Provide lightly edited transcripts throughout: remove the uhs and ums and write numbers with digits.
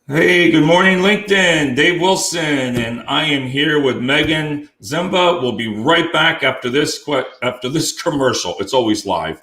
Hey, good morning, LinkedIn. Dave Wilson, and I am here with Megan Ziemba. We'll be right back after this commercial. It's always live.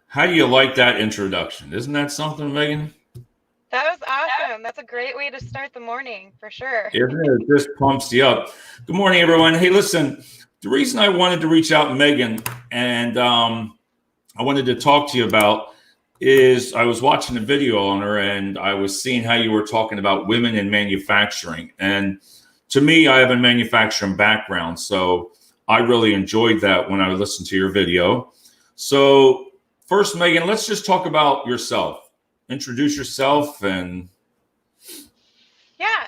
How do you like that introduction? Isn't that something, Megan? That was awesome. That's a great way to start the morning for sure. It just pumps you up. Good morning, everyone. Hey, listen, the reason I wanted to reach out, Megan, and I wanted to talk to you about is I was watching a video on her and I was seeing how you were talking about women in manufacturing. And to me, I have a manufacturing background, so I really enjoyed that when I listened to your video. So, first, Megan, let's just talk about yourself. Introduce yourself and Yeah.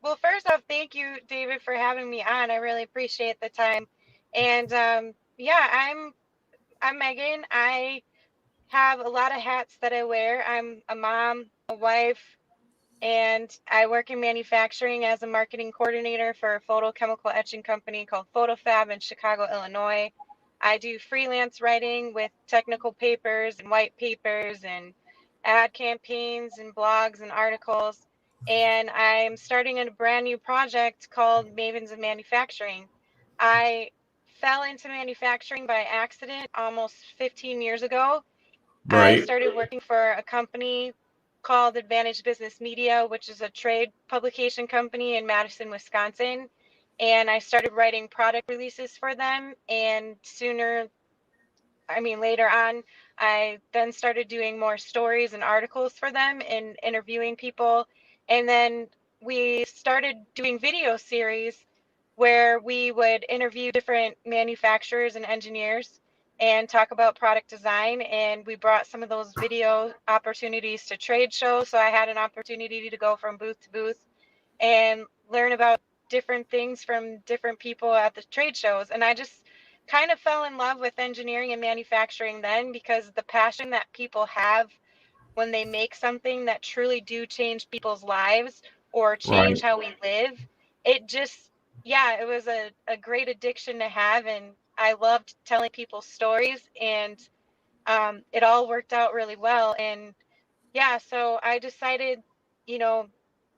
Well, first off, thank you, David, for having me on. I really appreciate the time. And yeah, I'm Megan. I have a lot of hats that I wear. I'm a mom, a wife, and I work in manufacturing as a marketing coordinator for a photochemical etching company called PhotoFab in Chicago, Illinois. I do freelance writing with technical papers and white papers and ad campaigns and blogs and articles. And I'm starting a brand new project called Mavens of Manufacturing. I fell into manufacturing by accident almost 15 years ago. I right. started working for a company called Advantage Business Media, which is a trade publication company in Madison, Wisconsin. And I started writing product releases for them. And later on, I then started doing more stories and articles for them and interviewing people. And then we started doing video series where we would interview different manufacturers and engineers and talk about product design. And we brought some of those video opportunities to trade shows. So I had an opportunity to go from booth to booth and learn about different things from different people at the trade shows. And I just kind of fell in love with engineering and manufacturing then because the passion that people have when they make something that truly do change people's lives or Right. change how we live, it just, yeah, it was a great addiction to have. And I loved telling people stories, and it all worked out really well. And yeah, so I decided, you know,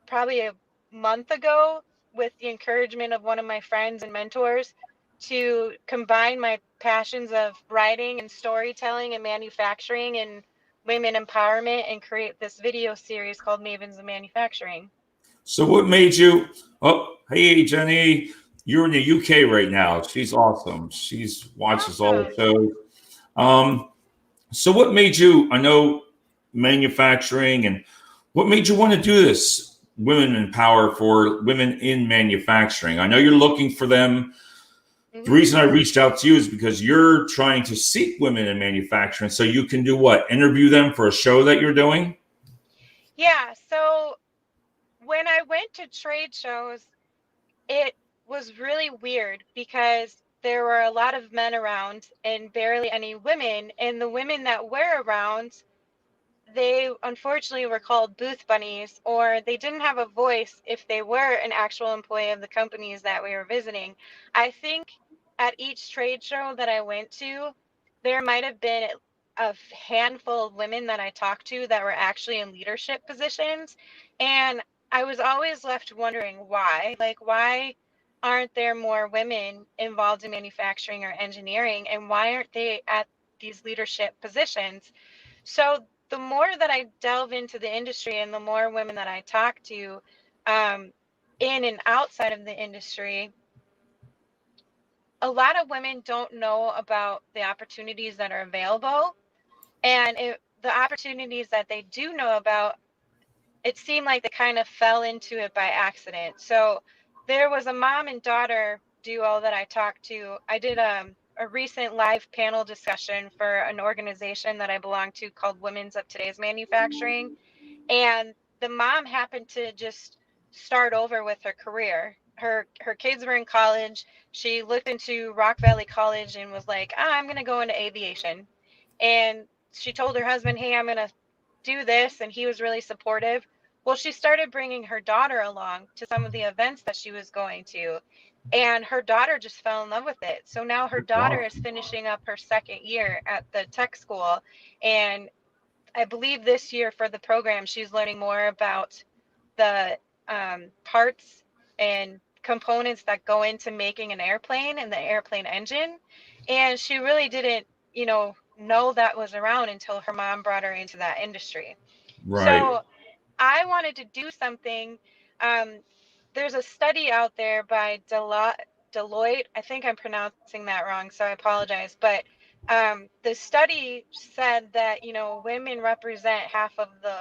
probably a month ago, with the encouragement of one of my friends and mentors, to combine my passions of writing and storytelling and manufacturing and women empowerment and create this video series called Mavens of Manufacturing. So, what made you? Oh, hey, Jenny, you're in the UK right now. She's awesome. She's watches all the Awesome. shows. Um, So, what made you? I know manufacturing, and what made you want to do this? Women in Power for women in manufacturing. I know you're looking for them. The Hmm. reason I reached out to you is because you're trying to seek women in manufacturing, so you can do what? Interview them for a show that you're doing. Yeah, so when I went to trade shows, it was really weird because there were a lot of men around and barely any women. And the women that were around, they unfortunately were called booth bunnies, or they didn't have a voice if they were an actual employee of the companies that we were visiting. I think at each trade show that I went to, there might have been a handful of women that I talked to that were actually in leadership positions. And I was always left wondering why. Like, why aren't there more women involved in manufacturing or engineering? And why aren't they at these leadership positions? So the more that I delve into the industry and the more women that I talk to, um, in and outside of the industry, a lot of women don't know about the opportunities that are available. And the opportunities that they do know about, it seemed like they kind of fell into it by accident. So there was a mom and daughter duo that I talked to. I did a recent live panel discussion for an organization that I belong to called Women's of Today's Manufacturing. And the mom happened to just start over with her career. Her kids were in college. She looked into Rock Valley College and was like, I'm going to go into aviation. And she told her husband, hey, I'm going to do this. And he was really supportive. Well, she started bringing her daughter along to some of the events that she was going to. And her daughter just fell in love with it. So now her daughter is finishing up her second year at the tech school. And I believe this year for the program, she's learning more about the parts and components that go into making an airplane and the airplane engine. And she really didn't, know that was around until her mom brought her into that industry. Right. So I wanted to do something. Um, there's a study out there by Deloitte. I think I'm pronouncing that wrong, so I apologize. But the study said that, women represent half of the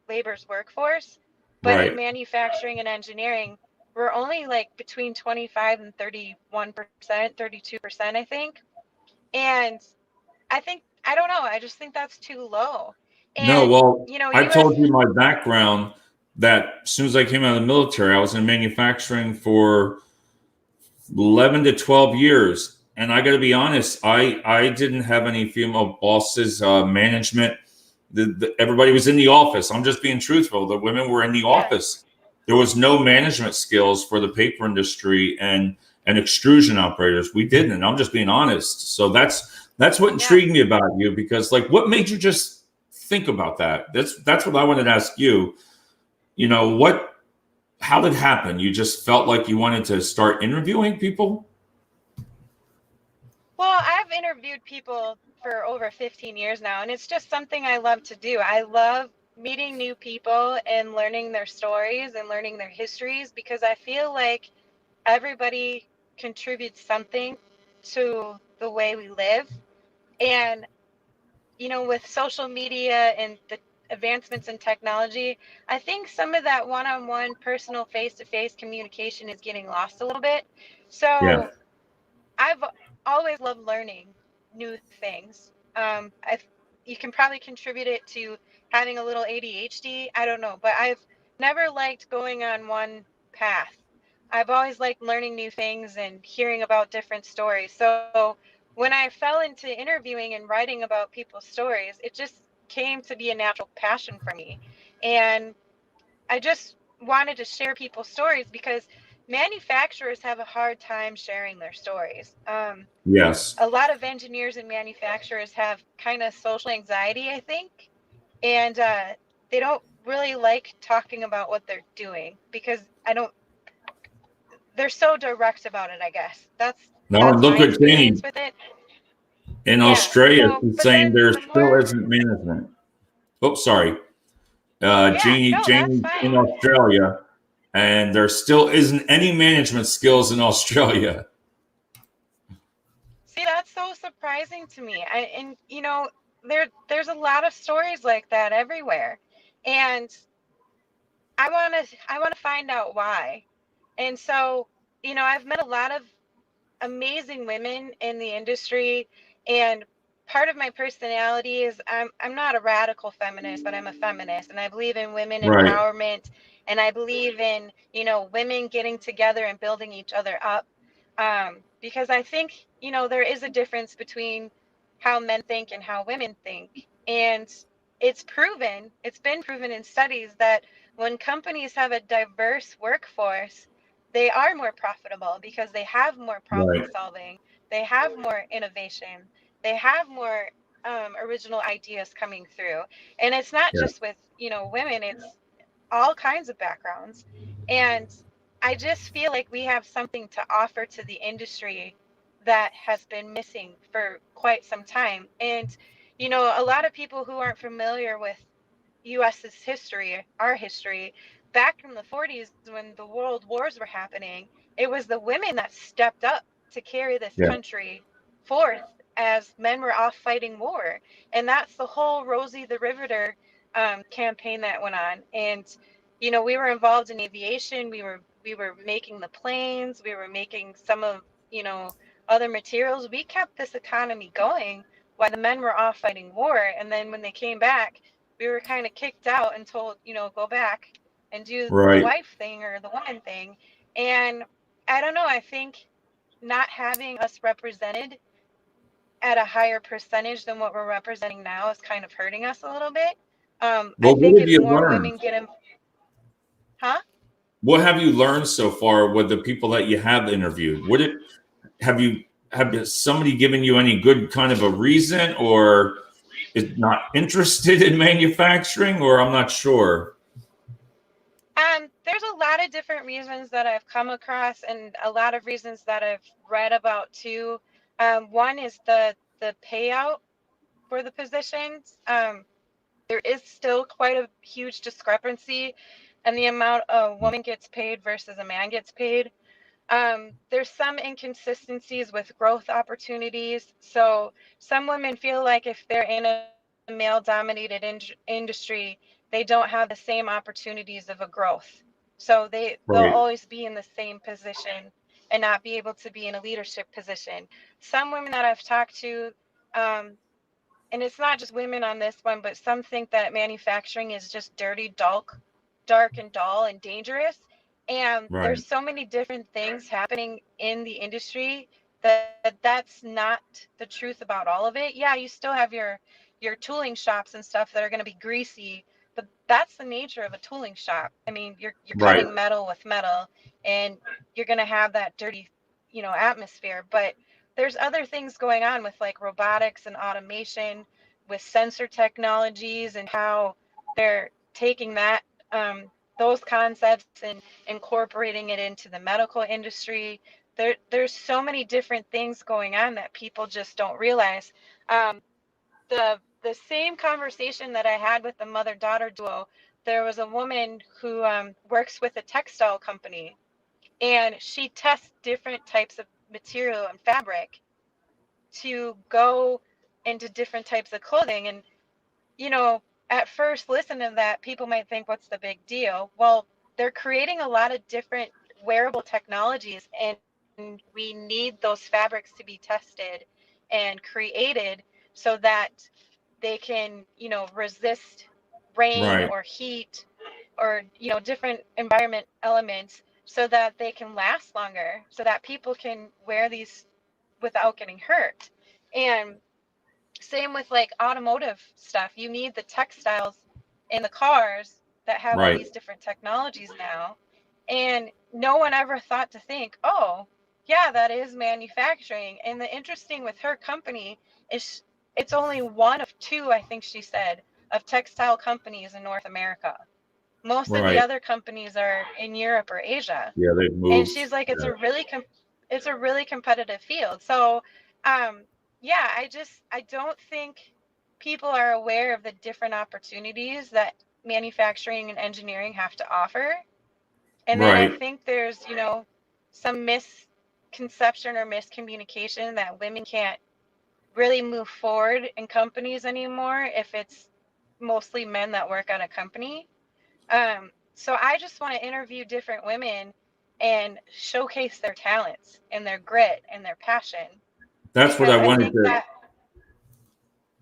labor's workforce, but in Right. manufacturing and engineering, we're only like between 25 and 31%, 32%, I think. And I don't know, I just think that's too low. No, And, well, I US, told you my background that as soon as I came out of the military, I was in manufacturing for 11 to 12 years. And I got to be honest, I didn't have any female bosses, management. Everybody was in the office. I'm just being truthful. The women were in the yeah, office. There was no management skills for the paper industry and extrusion operators. We didn't. And I'm just being honest. So that's what yeah. intrigued me about you, because like, what made you just think about that? That's what I wanted to ask you. How did it happen? You just felt like you wanted to start interviewing people? Well, I've interviewed people for over 15 years now, and it's just something I love to do. I love meeting new people and learning their stories and learning their histories, because I feel like everybody contributes something to the way we live. And, with social media and the advancements in technology, I think some of that one-on-one personal face-to-face communication is getting lost a little bit. Yeah. So I've always loved learning new things. You can probably contribute it to having a little ADHD. I don't know, but I've never liked going on one path. I've always liked learning new things and hearing about different stories. So when I fell into interviewing and writing about people's stories, it just came to be a natural passion for me. And I just wanted to share people's stories because manufacturers have a hard time sharing their stories. Yes. A lot of engineers and manufacturers have kind of social anxiety, I think, and they don't really like talking about what they're doing because they're so direct about it, I guess. Now That's look my at experience Janie with it. in Yeah. Australia. So, She's but saying then there the still more, isn't management. Oh, sorry. yeah, Janie, no, that's Janie in fine. Australia, and there still isn't any management skills in Australia. See, that's so surprising to me. And there's a lot of stories like that everywhere. And I want to find out why. And so, I've met a lot of amazing women in the industry, and part of my personality is I'm not a radical feminist, but I'm a feminist, and I believe in women Right. empowerment, and I believe in, women getting together and building each other up. Because I think, there is a difference between how men think and how women think. And it's been proven in studies that when companies have a diverse workforce, they are more profitable because they have more problem Right. solving, they have more innovation, they have more original ideas coming through. And it's not Yeah. just with, women, it's all kinds of backgrounds. And I just feel like we have something to offer to the industry that has been missing for quite some time. And, a lot of people who aren't familiar with US's history, our history, back in the 40s when the world wars were happening, it was the women that stepped up to carry this Yeah. country forth as men were off fighting war. And that's the whole Rosie the Riveter campaign that went on. And we were involved in aviation. We were making the planes. We were making some of other materials. We kept this economy going while the men were off fighting war. And then when they came back, we were kind of kicked out and told, go back. and do the Right. wife thing or the woman thing. And I don't know, I think not having us represented at a higher percentage than what we're representing now is kind of hurting us a little bit. I Well, think what have if you more learned? women get in, huh? What have you learned so far with the people that you have interviewed? Have you have somebody given you any good kind of a reason, or is not interested in manufacturing, or I'm not sure. There's a lot of different reasons that I've come across, and a lot of reasons that I've read about too. One is the payout for the positions. There is still quite a huge discrepancy in the amount a woman gets paid versus a man gets paid. There's some inconsistencies with growth opportunities. So some women feel like if they're in a male dominated industry, they don't have the same opportunities of a growth. So they'll Right. always be in the same position and not be able to be in a leadership position. Some women that I've talked to, um, and it's not just women on this one, but some think that manufacturing is just dirty, dark and dull and dangerous. And Right. there's so many different things happening in the industry that that's not the truth about all of it. Yeah, you still have your tooling shops and stuff that are going to be greasy, but that's the nature of a tooling shop. I mean, you're Right. cutting metal with metal, and you're going to have that dirty, atmosphere. But there's other things going on with like robotics and automation, with sensor technologies, and how they're taking those concepts and incorporating it into the medical industry. There's so many different things going on that people just don't realize. Um, the same conversation that I had with the mother-daughter duo, there was a woman who works with a textile company, and she tests different types of material and fabric to go into different types of clothing. And you know, at first listen to that, people might think, what's the big deal? Well, they're creating a lot of different wearable technologies, and we need those fabrics to be tested and created so that they can, resist rain Right. or heat or, different environment elements, so that they can last longer, so that people can wear these without getting hurt. And same with like automotive stuff. You need the textiles in the cars that have all Right. these different technologies now. And no one ever thought to think, oh, yeah, that is manufacturing. And the interesting with her company is it's only one of two, I think she said, of textile companies in North America. Most of the Right. other companies are in Europe or Asia. Yeah, they've And moved. she's like, Yeah. it's a really competitive field. So um yeah, I don't think people are aware of the different opportunities that manufacturing and engineering have to offer. And then I Right. think there's, some misconception or miscommunication that women can't really move forward in companies anymore if it's mostly men that work at a company. So I just want to interview different women and showcase their talents and their grit and their passion, That's what I because I wanted think to. that,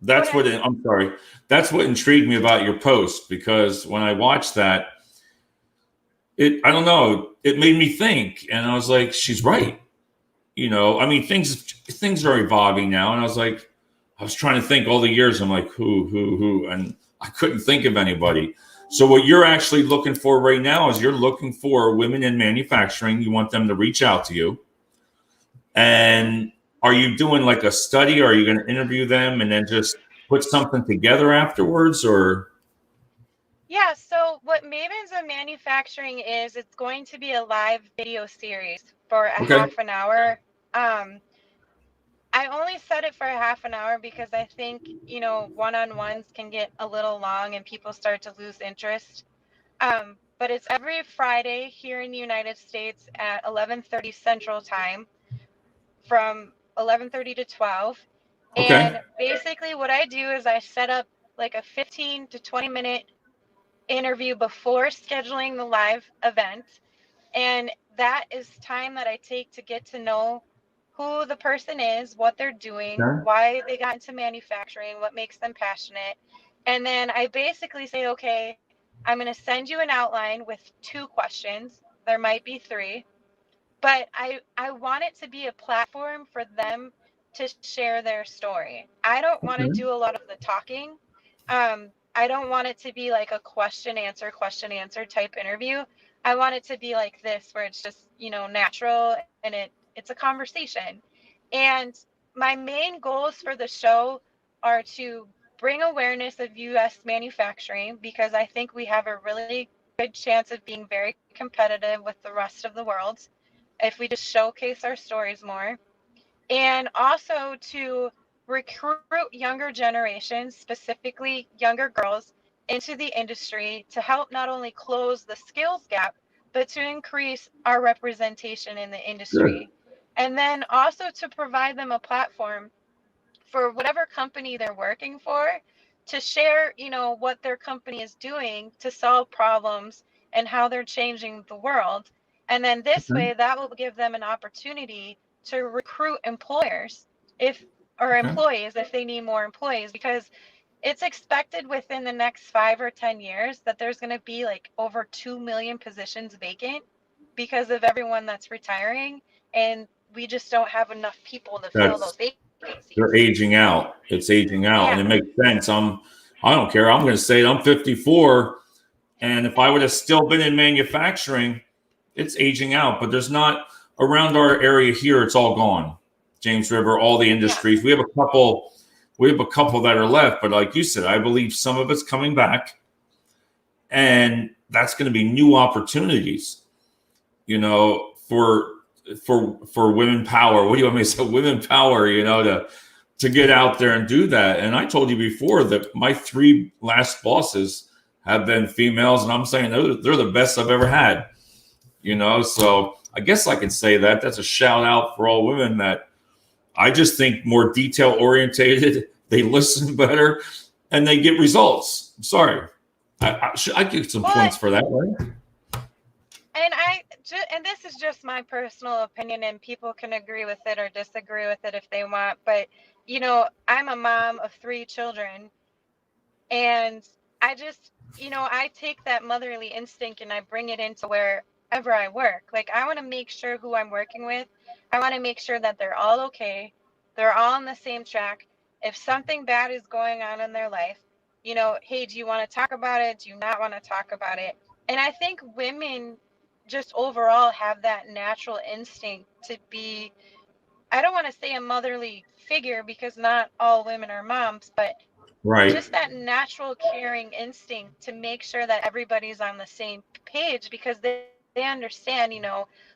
go That's ahead. what. I'm sorry. That's what intrigued me about your post, because when I watched that, I don't know, it made me think, and I was like, she's right. I mean, things are evolving now, and I was trying to think all the years. I'm like, who, and I couldn't think of anybody. So what you're actually looking for right now is you're looking for women in manufacturing. You want them to reach out to you, and are you doing like a study? Or are you going to interview them and then just put something together afterwards, or Yeah, so what Mavens of Manufacturing is, it's going to be a live video series for a okay, half an hour. Um, I only set it for a half an hour because I think, one-on-ones can get a little long and people start to lose interest. But it's every Friday here in the United States at 11:30 Central Time, from 11:30 to 12. okay, And basically what I do is I set up like a 15 to 20-minute interview before scheduling the live event. And that is time that I take to get to know who the person is, what they're doing, okay, why they got into manufacturing, what makes them passionate. And then I basically say, okay, I'm going to send you an outline with 2 questions. There might be 3, but I want it to be a platform for them to share their story. I don't want to Okay. do a lot of the talking. I don't want it to be like a question answer type interview. I want it to be like this, where it's just, natural, and it's a conversation. And my main goals for the show are to bring awareness of US manufacturing, because I think we have a really good chance of being very competitive with the rest of the world if we just showcase our stories more. And also to recruit younger generations, specifically younger girls, into the industry to help not only close the skills gap, but to increase our representation in the Good. industry. And then also to provide them a platform for whatever company they're working for to share, what their company is doing to solve problems and how they're changing the world. And then this Okay. way, that will give them an opportunity to recruit employers if or Okay. employees if they need more employees, because it's expected within the next 5 or 10 years that there's going to be like over 2 million positions vacant because of everyone that's retiring, and we just don't have enough people to fill That's those vacancies. They're aging out. It's aging out, and Yeah. it makes sense. I don't care. I'm going to say it. I'm 54, and if I would have still been in manufacturing, it's aging out. But there's not around our area here. It's all gone. James River, all the Yes. industries. We have a couple. We have a couple that are left, but like you said, I believe some of it's coming back, and that's going to be new opportunities. For women power. What do you want me to say? Women power. To get out there and do that. And I told you before that my 3 last bosses have been females, and I'm saying they're the best I've ever had. So I guess I can say that. That's a shout out for all women that I just think more detail orientated. They listen better, and they get results. I'm sorry. I get some Well, points for that, right? and this is just my personal opinion, and people can agree with it or disagree with it if they want. But I'm a mom of 3 children, and I just, I take that motherly instinct and I bring it into wherever I work. Like, I want to make sure who I'm working with, I want to make sure that they're all okay, they're all on the same track. If something bad is going on in their life, hey, do you want to talk about it? Do you not want to talk about it? And I think women just overall have that natural instinct to be, I don't want to say a motherly figure, because not all women are moms, but Right. just that natural caring instinct to make sure that everybody's on the same page, because they understand,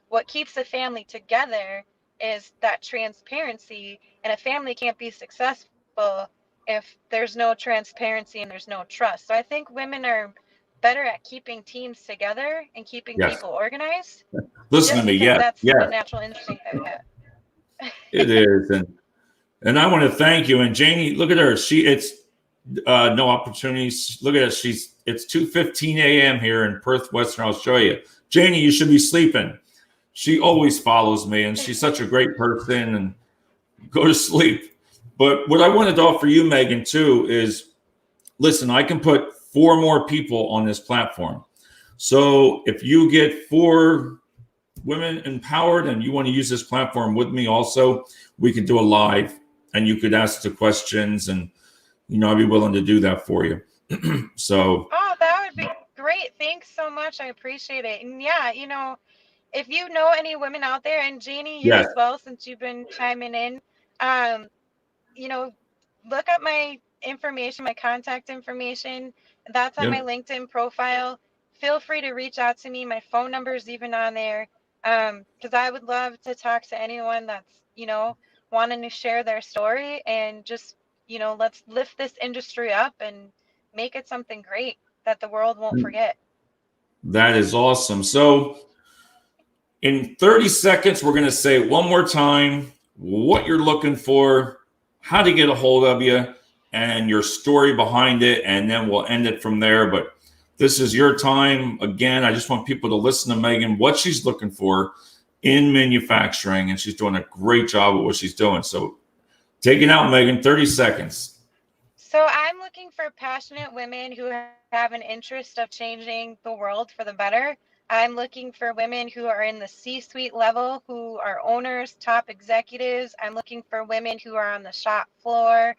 what keeps a family together is that transparency, and a family can't be successful if there's no transparency and there's no trust. So I think women are better at keeping teams together and keeping Yes. people organized, Listen to just me. because Yes. that's a Yes. natural instinct that we It have. is. And I want to thank you. And Janie, look at her. It's no opportunities. Look at it. It's 2:15 a.m. here in Perth, Western Australia. Janie, you should be sleeping. She always follows me, and she's such a great person. And go to sleep. But what I wanted to offer you, Megan, too, is listen. I can put 4 more people on this platform. So if you get 4 women empowered and you want to use this platform with me, also, we could do a live, and you could ask the questions, and I'd be willing to do that for you. So, Oh, that would be great. Thanks so much. I appreciate it. And yeah, if you know any women out there, and Janie, you yes, as well, since you've been chiming in, um, you know, look up my information, my contact information. That's on my yep. LinkedIn profile. Feel free to reach out to me. My phone number is even on there. Because I would love to talk to anyone that's, wanting to share their story, and just, let's lift this industry up and make it something great that the world won't forget. That is awesome. So, in 30 seconds, we're going to say one more time what you're looking for, how to get a hold of you, and your story behind it, and then we'll end it from there. But this is your time. Again, I just want people to listen to Megan, what she's looking for in manufacturing, and she's doing a great job at what she's doing. So take it out, Megan, 30 seconds. So I'm looking for passionate women who have an interest of changing the world for the better. I'm looking for women who are in the C-suite level, who are owners, top executives. I'm looking for women who are on the shop floor,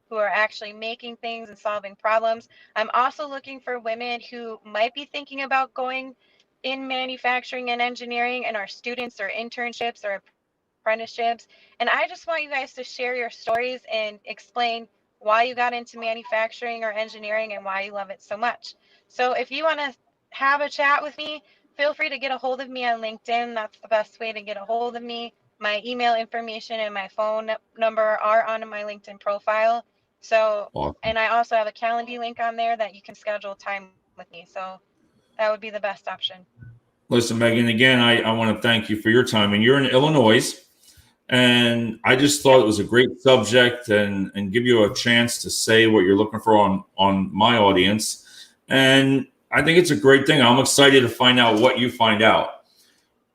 who are actually making things and solving problems. I'm also looking for women who might be thinking about going in manufacturing and engineering and are students or internships or apprenticeships. And I just want you guys to share your stories and explain why you got into manufacturing or engineering and why you love it so much. So if you want to have a chat with me, feel free to get a hold of me on LinkedIn. That's the best way to get a hold of me. My email information and my phone number are on my LinkedIn profile. So, Awesome. and I also have a Calendly link on there that you can schedule time with me. So that would be the best option. Listen, Megan, again, I want to thank you for your time. And you're in Illinois. And I just thought Yep. it was a great subject and give you a chance to say what you're looking for on my audience. And I think it's a great thing. I'm excited to find out what you find out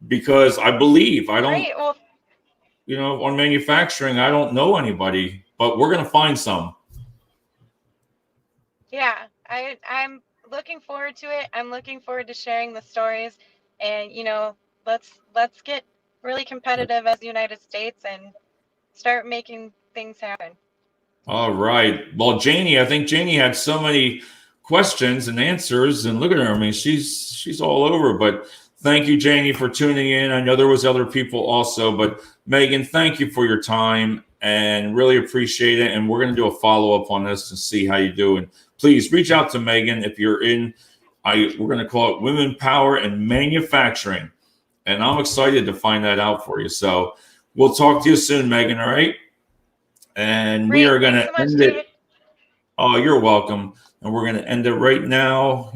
because I believe I don't, Great. Well, on manufacturing, I don't know anybody, but we're going to find some. yeah, I'm looking forward to it. I'm looking forward to sharing the stories, and let's get really competitive as the United States and start making things happen. All right. Well, Janie, I think Janie had so many questions and answers, and look at her. I mean, she's all over. But thank you, Janie, for tuning in. I know there was other people also, but Megan, thank you for your time and really appreciate it. And we're going to do a follow up on this to see how you do. And please reach out to Megan if you're in. We're going to call it Women Power and Manufacturing, and I'm excited to find that out for you. So we'll talk to you soon, Megan. All right. And we Great. are going Thanks to so much, end it. David. Oh, you're welcome. And we're going to end it right now.